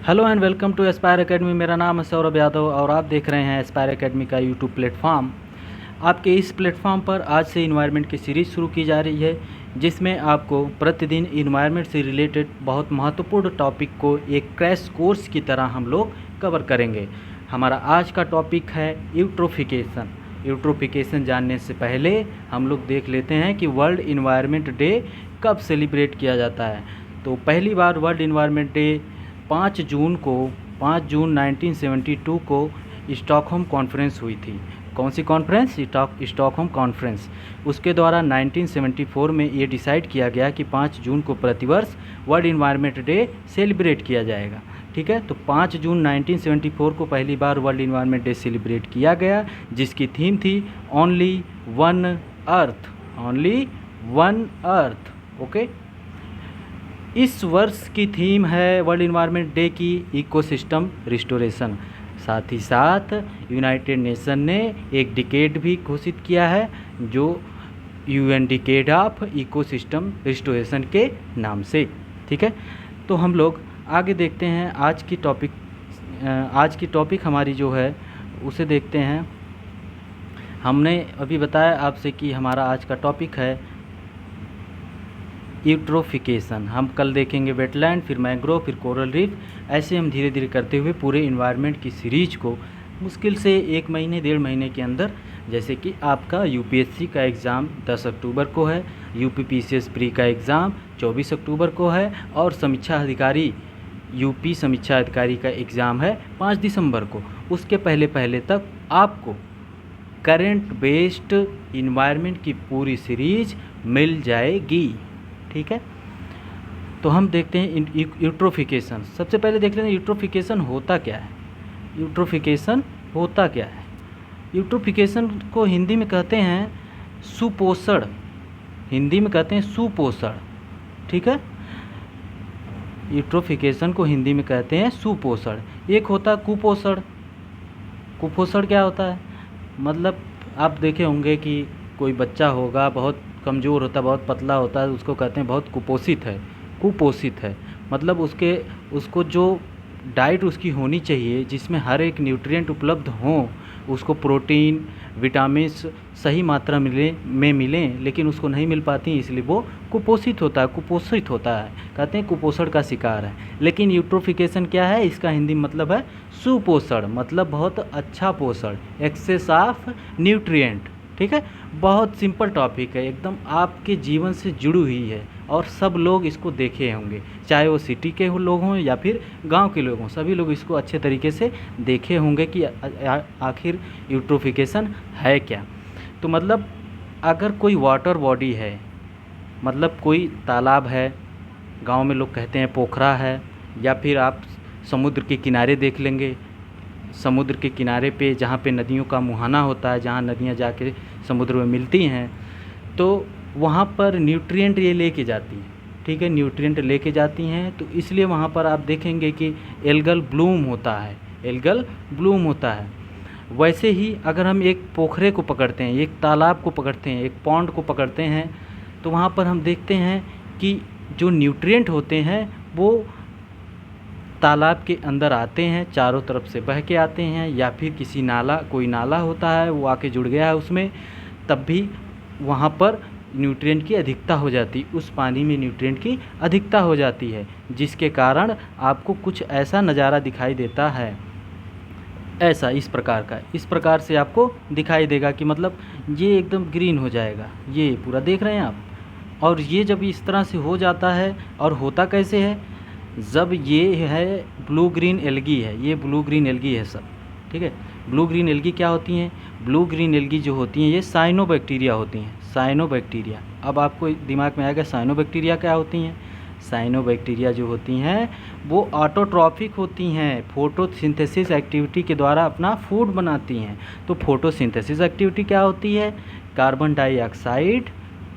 Hello and welcome to Aspire Academy. मेरा नाम है सौरभ यादव और आप देख रहे हैं एस्पायर एकेडमी का यूट्यूब प्लेटफॉर्म। आपके इस प्लेटफॉर्म पर आज से इन्वायरमेंट की सीरीज़ शुरू की जा रही है, जिसमें आपको प्रतिदिन इन्वायरमेंट से रिलेटेड बहुत महत्वपूर्ण टॉपिक को एक क्रैश कोर्स की तरह हम लोग कवर करेंगे। हमारा आज का टॉपिक है यूट्रोफिकेशन। यूट्रोफिकेशन जानने से पहले हम लोग देख लेते हैं कि वर्ल्ड इन्वायरमेंट डे कब सेलिब्रेट किया जाता है। तो पहली बार वर्ल्ड इन्वायरमेंट डे 5 जून 1972 को स्टॉकहोम कॉन्फ्रेंस हुई थी। कौन सी कॉन्फ्रेंस? Stockholm conference. उसके द्वारा 1974 में ये डिसाइड किया गया कि 5 जून को प्रतिवर्ष वर्ल्ड इन्वायरमेंट डे सेलिब्रेट किया जाएगा। ठीक है, तो 5 जून 1974 को पहली बार वर्ल्ड इन्वायरमेंट डे सेलिब्रेट किया गया, जिसकी थीम थी only one earth. Only one earth. Okay, इस वर्ष की थीम है वर्ल्ड इन्वायरमेंट डे की इकोसिस्टम रिस्टोरेशन। साथ ही साथ यूनाइटेड नेशन ने एक डिकेड भी घोषित किया है, जो UN decade of ecosystem restoration के नाम से। ठीक है, तो हम लोग आगे देखते हैं आज की टॉपिक हमारी जो है उसे देखते हैं। हमने अभी बताया आपसे कि हमारा आज का टॉपिक है यूट्रोफिकेशन। हम कल देखेंगे वेटलैंड, फिर मैंग्रोव, फिर कोरल रीफ। ऐसे हम धीरे धीरे करते हुए पूरे इन्वायरमेंट की सीरीज को मुश्किल से 1 महीने 1.5 महीने के अंदर, जैसे कि आपका यूपीएससी का एग्ज़ाम 10 अक्टूबर को है, यूपीपीसीएस प्री का एग्ज़ाम 24 अक्टूबर को है, और समीक्षा अधिकारी यूपी समीक्षा अधिकारी का एग्ज़ाम है 5 दिसंबर को। उसके पहले पहले तक आपको करंट बेस्ड इन्वायरमेंट की पूरी सीरीज मिल जाएगी। ठीक है, तो हम देखते हैं यूट्रोफिकेशन। सबसे पहले देख लेते हैं यूट्रोफिकेशन होता क्या है। यूट्रोफिकेशन होता क्या है? यूट्रोफिकेशन को हिंदी में कहते हैं सुपोषण। हिंदी में कहते हैं सुपोषण। ठीक है, यूट्रोफिकेशन को हिंदी में कहते हैं सुपोषण। एक होता है कुपोषण। कुपोषण क्या होता है? मतलब आप देखे होंगे कि कोई बच्चा होगा, बहुत कमज़ोर होता है, बहुत पतला होता है, उसको कहते हैं बहुत कुपोषित है। कुपोषित है मतलब उसको जो डाइट उसकी होनी चाहिए, जिसमें हर एक न्यूट्रिएंट उपलब्ध हों, उसको प्रोटीन विटामिन्स सही मात्रा मिलें, लेकिन उसको नहीं मिल पाती, इसलिए वो कुपोषित होता है। कहते हैं कुपोषण का शिकार है। लेकिन यूट्रोफिकेशन क्या है? इसका हिंदी मतलब है सुपोषण, मतलब बहुत अच्छा पोषण, एक्सेस ऑफ न्यूट्रिएंट। ठीक है, बहुत सिंपल टॉपिक है, एकदम आपके जीवन से जुड़ी हुई है और सब लोग इसको देखे होंगे, चाहे वो सिटी के लोग हों या फिर गांव के लोग हों, सभी लोग इसको अच्छे तरीके से देखे होंगे कि आखिर यूट्रोफिकेशन है क्या। तो मतलब अगर कोई वाटर बॉडी है, मतलब कोई तालाब है, गांव में लोग कहते हैं पोखरा है, या फिर आप समुद्र के किनारे देख लेंगे। समुद्र के किनारे पे जहाँ पे नदियों का मुहाना होता है, जहाँ नदियाँ जाके समुद्र में मिलती हैं, तो वहाँ पर न्यूट्रिएंट ये लेके जाती हैं। ठीक है, न्यूट्रिएंट लेके जाती हैं, तो इसलिए वहाँ पर आप देखेंगे कि एल्गल ब्लूम होता है। एल्गल ब्लूम होता है। वैसे ही अगर हम एक पोखरे को पकड़ते हैं, एक तालाब को पकड़ते हैं, एक पॉन्ड को पकड़ते हैं, तो वहाँ पर हम देखते हैं कि जो न्यूट्रिएंट होते हैं वो तालाब के अंदर आते हैं, चारों तरफ से बह के आते हैं, या फिर कोई नाला होता है वो आके जुड़ गया है उसमें, तब भी वहाँ पर न्यूट्रिएंट की अधिकता हो जाती, उस पानी में न्यूट्रिएंट की अधिकता हो जाती है, जिसके कारण आपको कुछ ऐसा नज़ारा दिखाई देता है। ऐसा इस प्रकार से आपको दिखाई देगा कि मतलब ये एकदम ग्रीन हो जाएगा, ये पूरा देख रहे हैं आप। और ये जब इस तरह से हो जाता है, और होता कैसे है, जब ये है ब्लू ग्रीन एल्गी है, ये ब्लू ग्रीन एल्गी है सब। ठीक है, ब्लू ग्रीन एल्गी क्या होती हैं? ब्लू ग्रीन एल्गी जो होती हैं ये साइनोबैक्टीरिया होती हैं। साइनोबैक्टीरिया, अब आपको दिमाग में आएगा साइनोबैक्टीरिया क्या होती हैं। साइनोबैक्टीरिया जो होती हैं वो ऑटोट्रॉफिक होती हैं, फोटोसिंथेसिस एक्टिविटी के द्वारा अपना फूड बनाती हैं। तो फोटोसिंथेसिस एक्टिविटी क्या होती है? कार्बन डाइऑक्साइड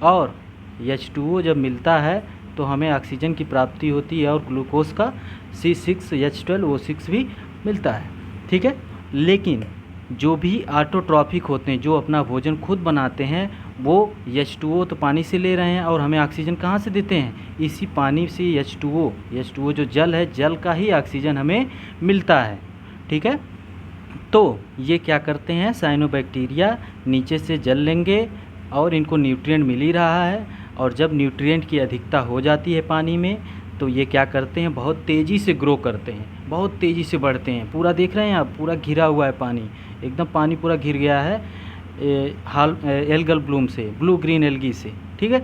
और H2O जब मिलता है तो हमें ऑक्सीजन की प्राप्ति होती है, और ग्लूकोज का C6H12O6 भी मिलता है। ठीक है, लेकिन जो भी ऑटोट्रॉफिक होते हैं, जो अपना भोजन खुद बनाते हैं, वो H2O तो पानी से ले रहे हैं और हमें ऑक्सीजन कहाँ से देते हैं, इसी पानी से H2O जो जल है, जल का ही ऑक्सीजन हमें मिलता है। ठीक है, तो ये क्या करते हैं, साइनोबैक्टीरिया नीचे से जल लेंगे और इनको न्यूट्रिएंट मिल ही रहा है, और जब न्यूट्रिएंट की अधिकता हो जाती है पानी में तो ये क्या करते हैं, बहुत तेज़ी से ग्रो करते हैं, बहुत तेज़ी से बढ़ते हैं। पूरा देख रहे हैं आप, पूरा घिरा हुआ है पानी, एकदम पानी पूरा घिर गया है एल्गल ब्लूम से, ब्लू ग्रीन एल्गी से। ठीक है,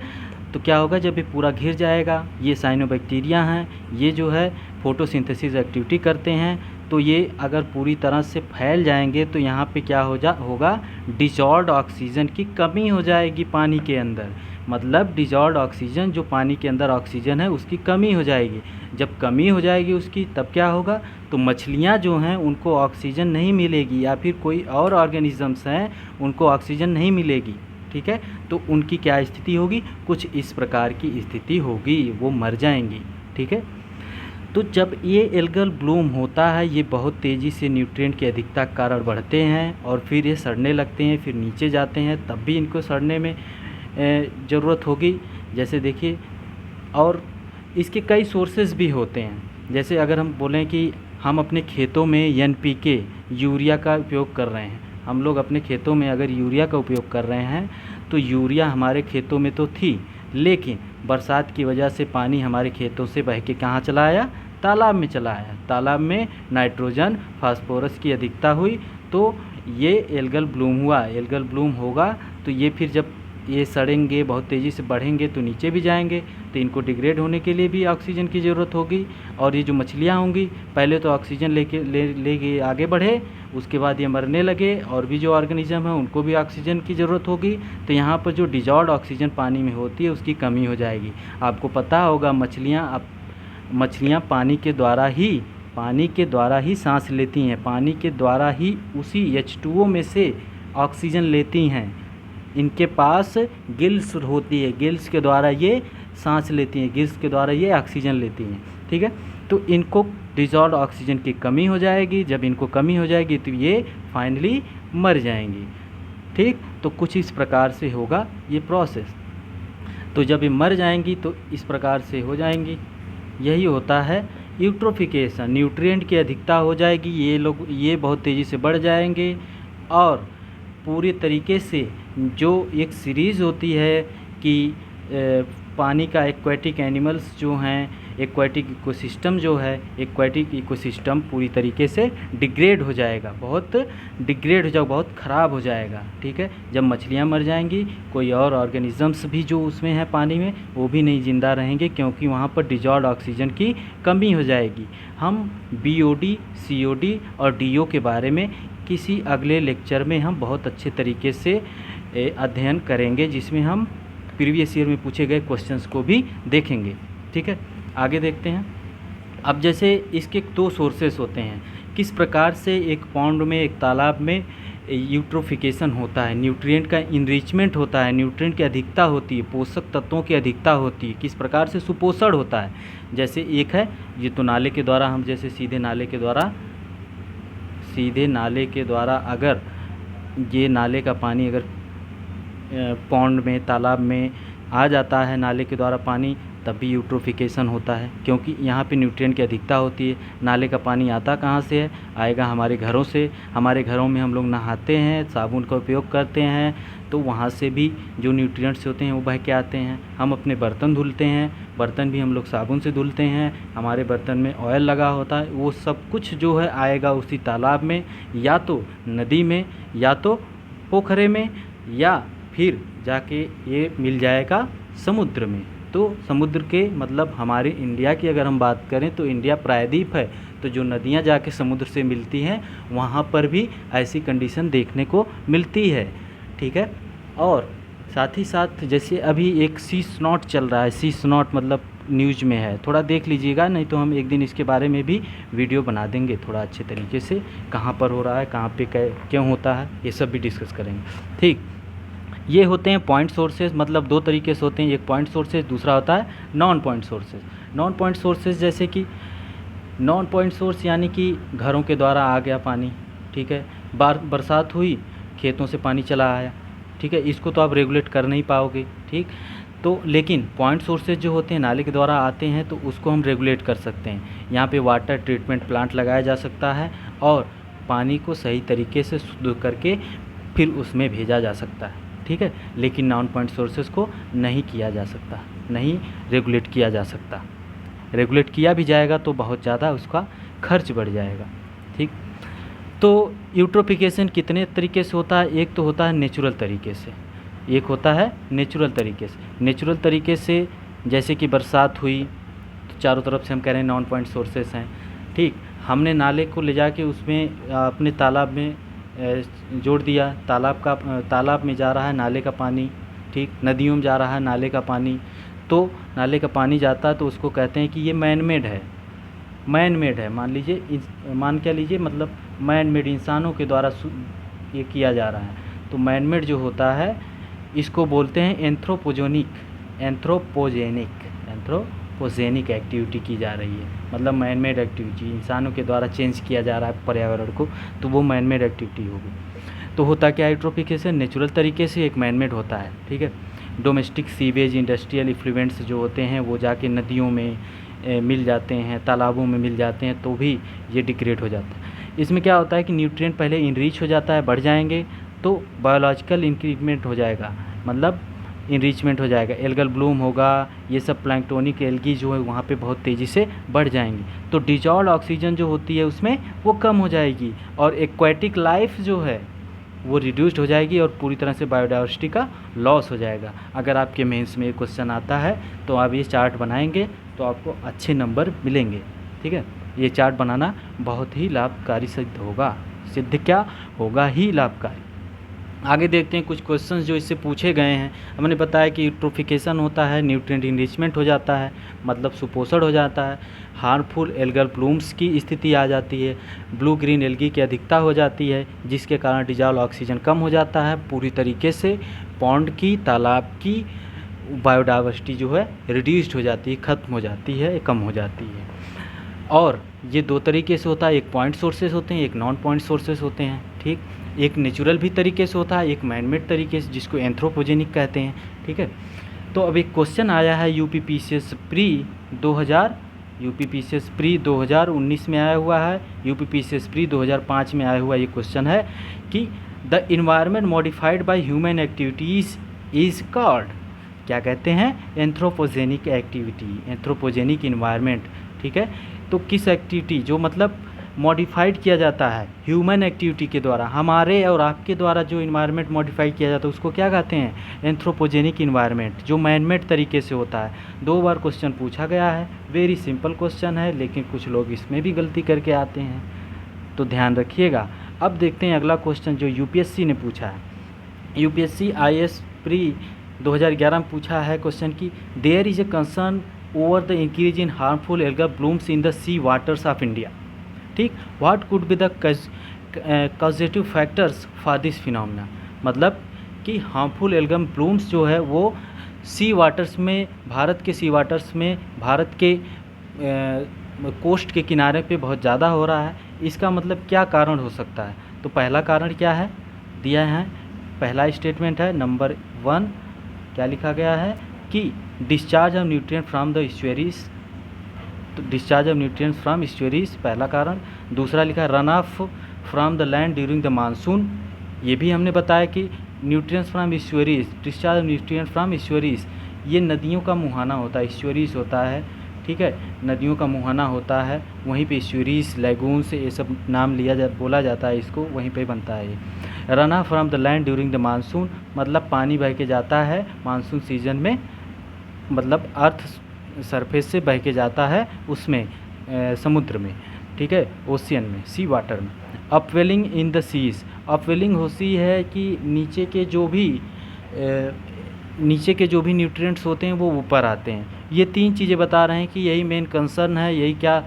तो क्या होगा, जब ये पूरा घिर जाएगा, ये साइनोबैक्टीरिया हैं, ये जो है फोटोसिंथेसिस एक्टिविटी करते हैं, तो ये अगर पूरी तरह से फैल जाएंगे तो यहाँ पे क्या होगा, डिसॉल्व्ड ऑक्सीजन की कमी हो जाएगी पानी के अंदर। मतलब डिसॉल्व्ड ऑक्सीजन, जो पानी के अंदर ऑक्सीजन है उसकी कमी हो जाएगी। जब कमी हो जाएगी उसकी, तब क्या होगा, तो मछलियाँ जो हैं उनको ऑक्सीजन नहीं मिलेगी, या फिर कोई और ऑर्गेनिजम्स हैं उनको ऑक्सीजन नहीं मिलेगी। ठीक है, तो उनकी क्या स्थिति होगी, कुछ इस प्रकार की स्थिति होगी, वो मर जाएंगी। ठीक है, तो जब ये एल्गल ब्लूम होता है, ये बहुत तेज़ी से न्यूट्रिएंट की अधिकता के कारण बढ़ते हैं और फिर ये सड़ने लगते हैं, फिर नीचे जाते हैं, तब भी इनको सड़ने में ज़रूरत होगी। जैसे देखिए, और इसके कई सोर्सेज भी होते हैं। जैसे अगर हम बोलें कि हम अपने खेतों में NPK यूरिया का उपयोग कर रहे हैं, हम लोग अपने खेतों में अगर यूरिया का उपयोग कर रहे हैं, तो यूरिया हमारे खेतों में तो थी, लेकिन बरसात की वजह से पानी हमारे खेतों से बह के कहाँ चला आया, तालाब में चला आया। तालाब में नाइट्रोजन फास्फोरस की अधिकता हुई, तो ये एल्गल ब्लूम हुआ। एल्गल ब्लूम होगा तो ये फिर जब ये सड़ेंगे, बहुत तेज़ी से बढ़ेंगे, तो नीचे भी जाएंगे, तो इनको डिग्रेड होने के लिए भी ऑक्सीजन की ज़रूरत होगी। और ये जो मछलियाँ होंगी, पहले तो ऑक्सीजन लेके आगे बढ़े, उसके बाद ये मरने लगे, और भी जो ऑर्गेनिज्म है उनको भी ऑक्सीजन की ज़रूरत होगी। तो यहाँ पर जो डिजॉल्व्ड ऑक्सीजन पानी में होती है उसकी कमी हो जाएगी। आपको पता होगा मछलियाँ पानी के द्वारा ही सांस लेती हैं, पानी के द्वारा ही उसी H2O में से ऑक्सीजन लेती हैं। इनके पास गिल्स होती है, गिल्स के द्वारा ये सांस लेती हैं, गिल्स के द्वारा ये ऑक्सीजन लेती हैं। ठीक है, तो इनको डिसॉल्व्ड ऑक्सीजन की कमी हो जाएगी। जब इनको कमी हो जाएगी तो ये फाइनली मर जाएंगी। ठीक, तो कुछ इस प्रकार से होगा ये प्रोसेस। तो जब ये मर जाएंगी तो इस प्रकार से हो जाएंगी। यही होता है यूट्रोफिकेशन, न्यूट्रिएंट की अधिकता हो जाएगी, ये बहुत तेज़ी से बढ़ जाएंगे, और पूरे तरीके से जो एक सीरीज़ होती है कि पानी का एक्वेटिक एनिमल्स जो हैं, एक्वेटिक इकोसिस्टम जो है, एक्वेटिक इकोसिस्टम पूरी तरीके से डिग्रेड हो जाएगा, बहुत ख़राब हो जाएगा। ठीक है, जब मछलियाँ मर जाएंगी, कोई और ऑर्गेनिजम्स भी जो उसमें हैं पानी में, वो भी नहीं ज़िंदा रहेंगे, क्योंकि वहाँ पर डिसॉल्व्ड ऑक्सीजन की कमी हो जाएगी। हम BOD, COD और DO के बारे में किसी अगले लेक्चर में हम बहुत अच्छे तरीके से अध्ययन करेंगे, जिसमें हम प्रीवियस ईयर में पूछे गए क्वेश्चंस को भी देखेंगे। ठीक है, आगे देखते हैं। अब जैसे इसके 2 सोर्सेस होते हैं, किस प्रकार से एक पॉन्ड में, एक तालाब में यूट्रोफिकेशन होता है, न्यूट्रिएंट का इनरिचमेंट होता है, न्यूट्रिएंट की अधिकता होती है, पोषक तत्वों की अधिकता होती है, किस प्रकार से सुपोषण होता है। जैसे एक है, ये तो नाले के द्वारा, हम जैसे सीधे नाले के द्वारा अगर ये नाले का पानी अगर पॉन्ड में, तालाब में आ जाता है नाले के द्वारा पानी, तब भी यूट्रोफिकेशन होता है, क्योंकि यहाँ पे न्यूट्रिएंट की अधिकता होती है। नाले का पानी आता कहाँ से है, आएगा हमारे घरों से। हमारे घरों में हम लोग नहाते हैं, साबुन का उपयोग करते हैं, तो वहाँ से भी जो न्यूट्रिएंट्स होते हैं वो बह के आते हैं। हम अपने बर्तन धुलते हैं, बर्तन भी हम लोग साबुन से धुलते हैं, हमारे बर्तन में ऑयल लगा होता है, वो सब कुछ जो है आएगा उसी तालाब में, या तो नदी में, या तो पोखरे में, या फिर जाके ये मिल जाएगा समुद्र में। तो समुद्र के मतलब हमारे इंडिया की अगर हम बात करें तो इंडिया प्रायद्वीप है, तो जो नदियाँ जाके समुद्र से मिलती हैं वहाँ पर भी ऐसी कंडीशन देखने को मिलती है। ठीक है, और साथ ही साथ जैसे अभी एक सी स्नॉट चल रहा है, सी स्नॉट मतलब न्यूज़ में है, थोड़ा देख लीजिएगा, नहीं तो हम एक दिन इसके बारे में भी वीडियो बना देंगे थोड़ा अच्छे तरीके से, कहाँ पर हो रहा है, कहाँ पे क्यों होता है, ये सब भी डिस्कस करेंगे। ठीक, ये होते हैं पॉइंट सोर्सेज, मतलब 2 तरीके से होते हैं, एक पॉइंट सोर्सेज, दूसरा होता है non point sources. Non point sources जैसे कि नॉन पॉइंट सोर्स यानी कि घरों के द्वारा आ गया पानी। ठीक है, बरसात हुई, खेतों से पानी चला आया, ठीक है, इसको तो आप रेगुलेट कर नहीं पाओगे। ठीक, तो लेकिन पॉइंट सोर्सेज जो होते हैं नाले के द्वारा आते हैं तो उसको हम रेगुलेट कर सकते हैं। यहाँ पे वाटर ट्रीटमेंट प्लांट लगाया जा सकता है और पानी को सही तरीके से शुद्ध करके फिर उसमें भेजा जा सकता है। ठीक है, लेकिन नॉन पॉइंट सोर्सेज को नहीं किया जा सकता, नहीं रेगुलेट किया जा सकता। रेगुलेट किया भी जाएगा तो बहुत ज़्यादा उसका खर्च बढ़ जाएगा। ठीक, तो यूट्रोफिकेशन कितने तरीके से होता है? एक तो होता है नेचुरल तरीके से, एक होता है नेचुरल तरीके से। नेचुरल तरीके से जैसे कि बरसात हुई तो चारों तरफ से हम कह रहे हैं नॉन पॉइंट सोर्सेस हैं। ठीक, हमने नाले को ले जाके उसमें अपने तालाब में जोड़ दिया, तालाब में जा रहा है नाले का पानी। ठीक, नदियों में जा रहा है नाले का पानी, तो नाले का पानी जाता है तो उसको कहते हैं कि ये मैन मेड है। मैन मेड है, मान लीजिए, मान क्या लीजिए, मतलब मैन मेड, इंसानों के द्वारा ये किया जा रहा है। तो मैन मेड जो होता है इसको बोलते हैं एंथ्रोपोजेनिक एक्टिविटी की जा रही है। मतलब मैन मेड एक्टिविटी, इंसानों के द्वारा चेंज किया जा रहा है पर्यावरण को, तो वो मैन मेड एक्टिविटी होगी। तो होता क्या है यूट्रोफिकेशन? नेचुरल तरीके से एक मैन मेड होता है। ठीक है, डोमेस्टिक सीवेज, इंडस्ट्रियल इफ्लुएंट्स जो होते हैं वो जाके नदियों में मिल जाते हैं, तालाबों में मिल जाते हैं, तो भी ये डिग्रेड हो जाता है। इसमें क्या होता है कि न्यूट्रिएंट पहले इनरीच हो जाता है, बढ़ जाएंगे, तो बायोलॉजिकल इंक्रीमेंट हो जाएगा, मतलब इनरिचमेंट हो जाएगा, एल्गल ब्लूम होगा, ये सब प्लैंक्टोनिक एल्गी जो है वहाँ पे बहुत तेज़ी से बढ़ जाएंगी। तो डिजॉल्व ऑक्सीजन जो होती है उसमें वो कम हो जाएगी और एक्वेटिक लाइफ जो है वो रिड्यूस्ड हो जाएगी और पूरी तरह से बायोडाइवर्सिटी का लॉस हो जाएगा। अगर आपके मेंस में ये क्वेश्चन आता है तो आप ये चार्ट बनाएंगे तो आपको अच्छे नंबर मिलेंगे। ठीक है, ये चार्ट बनाना बहुत ही लाभकारी सिद्ध होगा, सिद्ध क्या होगा ही लाभकारी। आगे देखते हैं कुछ क्वेश्चंस जो इससे पूछे गए हैं। हमने बताया कि यूट्रोफिकेशन होता है, न्यूट्रिएंट इनरिचमेंट हो जाता है, मतलब सुपोषण हो जाता है, हार्मफुल एल्गल ब्लूम्स की स्थिति आ जाती है, ब्लू ग्रीन एल्गी की अधिकता हो जाती है जिसके कारण डिजॉल्व ऑक्सीजन कम हो जाता है, पूरी तरीके से पॉन्ड की, तालाब की बायोडाइवर्सिटी जो है रिड्यूस्ड हो जाती है, ख़त्म हो जाती है, कम हो जाती है। और ये दो तरीके से होता है, एक पॉइंट सोर्सेस होते हैं, एक नॉन पॉइंट सोर्सेस होते हैं। ठीक, एक नेचुरल भी तरीके से होता है, एक मैनमेड तरीके से जिसको एंथ्रोपोजेनिक कहते हैं। ठीक है, तो अब एक क्वेश्चन आया है यूपीपीसीएस प्री 2019 में आया हुआ है, यूपीपीसीएस प्री 2005 में आया हुआ ये क्वेश्चन है कि the environment modified by human activities is called, क्या कहते हैं? Anthropogenic activity, anthropogenic environment. ठीक है, तो किस एक्टिविटी जो मतलब मॉडिफाइड किया जाता है ह्यूमन एक्टिविटी के द्वारा, हमारे और आपके द्वारा जो इन्वायरमेंट मॉडिफाई किया जाता है उसको क्या कहते हैं? एंथ्रोपोजेनिक इन्वायरमेंट, जो मैनमेड तरीके से होता है। 2 बार क्वेश्चन पूछा गया है, वेरी सिंपल क्वेश्चन है, लेकिन कुछ लोग इसमें भी गलती करके आते हैं, तो ध्यान रखिएगा। अब देखते हैं अगला क्वेश्चन जो यूपीएससी ने पूछा है। यूपीएससी आईएएस प्री 2011 में पूछा है क्वेश्चन की there is a concern over the increase in harmful algal blooms in the sea waters of India. ठीक, what could be the causative factors for this phenomena, मतलब कि हार्मफुल एल्गम ब्लूम्स जो है वो सी वाटर्स में, भारत के सी वाटर्स में, भारत के कोस्ट के किनारे पे बहुत ज़्यादा हो रहा है। इसका मतलब क्या कारण हो सकता है? तो पहला कारण क्या है दिया है, पहला स्टेटमेंट है नंबर 1, क्या लिखा गया है कि discharge of nutrient from the estuaries, तो discharge of nutrients from estuaries पहला कारण। दूसरा लिखा run off from the land during the monsoon, ये भी हमने बताया कि nutrients from estuaries, discharge of nutrient from estuaries, ये नदियों का मुहाना होता है, इस्चुअरीज होता है। ठीक है, नदियों का मुहाना होता है, वहीं पे इस्चुअरीज, लैगून्स, ये सब नाम बोला जाता है इसको, वहीं पे बनता है ये। Run off from the land during the monsoon, मतलब पानी बह के जाता है मानसून सीजन में, मतलब अर्थ सरफेस से बह के जाता है उसमें समुद्र में। ठीक है, ओशियन में, सी वाटर में। Upwelling in the seas, upwelling होती है कि नीचे के जो भी न्यूट्रिएंट्स होते हैं वो ऊपर आते हैं। ये 3 चीज़ें बता रहे हैं कि यही मेन कंसर्न है, यही क्या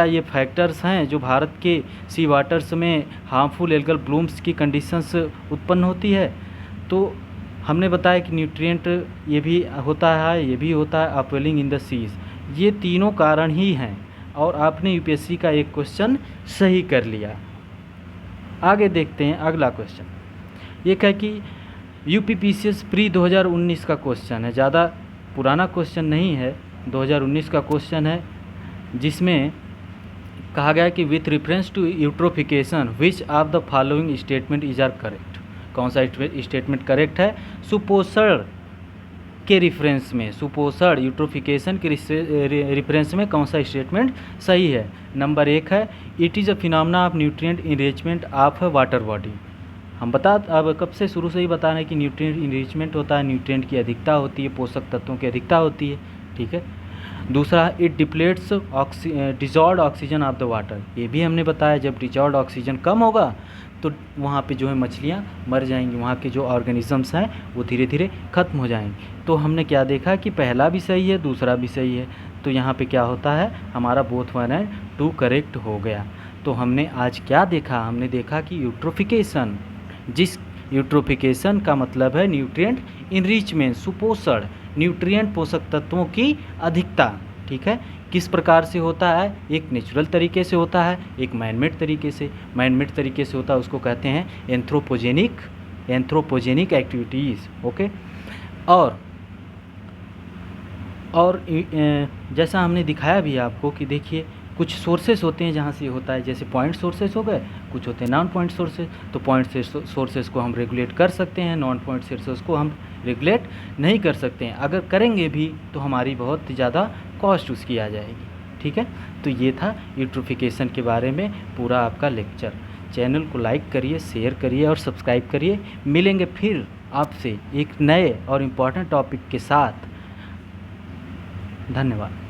ये फैक्टर्स हैं जो भारत के सी वाटर्स में हार्मफुल एल्गल ब्लूम्स की कंडीशंस उत्पन्न होती है। तो हमने बताया कि न्यूट्रिएंट ये भी होता है, ये भी होता है, अपवेलिंग इन द सीज, ये तीनों कारण ही हैं और आपने यूपीएससी का एक क्वेश्चन सही कर लिया। आगे देखते हैं अगला क्वेश्चन, ये है कि यूपीपीसीएस प्री 2019 का क्वेश्चन है, ज़्यादा पुराना क्वेश्चन नहीं है, 2019 का क्वेश्चन है, जिसमें कहा गया है कि with reference to eutrophication which of the following statement is are correct. कौन सा स्टेटमेंट करेक्ट है? सुपोषण के रिफरेंस में, सुपोषण यूट्रोफिकेशन के रिफरेंस में कौन सा स्टेटमेंट सही है? नंबर 1 है it is a phenomena of nutrient enrichment of water body. हम अब कब से शुरू से ही बता रहे हैं कि न्यूट्रिएंट इनरिचमेंट होता है, न्यूट्रिएंट की अधिकता होती है, पोषक तत्वों की अधिकता होती है, ठीक है। दूसरा, it depletes dissolved oxygen of the water. ये भी हमने बताया, जब डिजॉल्व ऑक्सीजन कम होगा तो वहाँ पे जो है मछलियाँ मर जाएंगी, वहाँ के जो ऑर्गेनिजम्स हैं वो धीरे धीरे ख़त्म हो जाएंगे। तो हमने क्या देखा कि पहला भी सही है, दूसरा भी सही है, तो यहाँ पे क्या होता है, हमारा बोथ 1 एंड 2 करेक्ट हो गया। तो हमने आज क्या देखा? हमने देखा कि यूट्रोफिकेशन, जिस यूट्रोफिकेशन का मतलब है न्यूट्रिएंट इनरिचमेंट, सुपोषण, न्यूट्रिएंट पोषक तत्वों की अधिकता, ठीक है, किस प्रकार से होता है? एक नेचुरल तरीके से होता है, एक मैनमेड तरीके से। मैनमेड तरीके से होता है उसको कहते हैं एंथ्रोपोजेनिक एक्टिविटीज़, ओके। और जैसा हमने दिखाया भी आपको कि देखिए कुछ सोर्सेस होते हैं जहाँ से होता है, जैसे पॉइंट सोर्सेस हो गए, कुछ होते हैं नॉन पॉइंट सोर्सेस। तो पॉइंट सोर्सेस को हम रेगुलेट कर सकते हैं, नॉन पॉइंट सोर्सेस को हम रेगुलेट नहीं कर सकते हैं। अगर करेंगे भी तो हमारी बहुत ज़्यादा कॉस्ट उसकी आ जाएगी, ठीक है। तो ये था यूट्रोफिकेशन के बारे में पूरा आपका लेक्चर। चैनल को लाइक करिए, शेयर करिए और सब्सक्राइब करिए। मिलेंगे फिर आपसे एक नए और इम्पॉर्टेंट टॉपिक के साथ। धन्यवाद।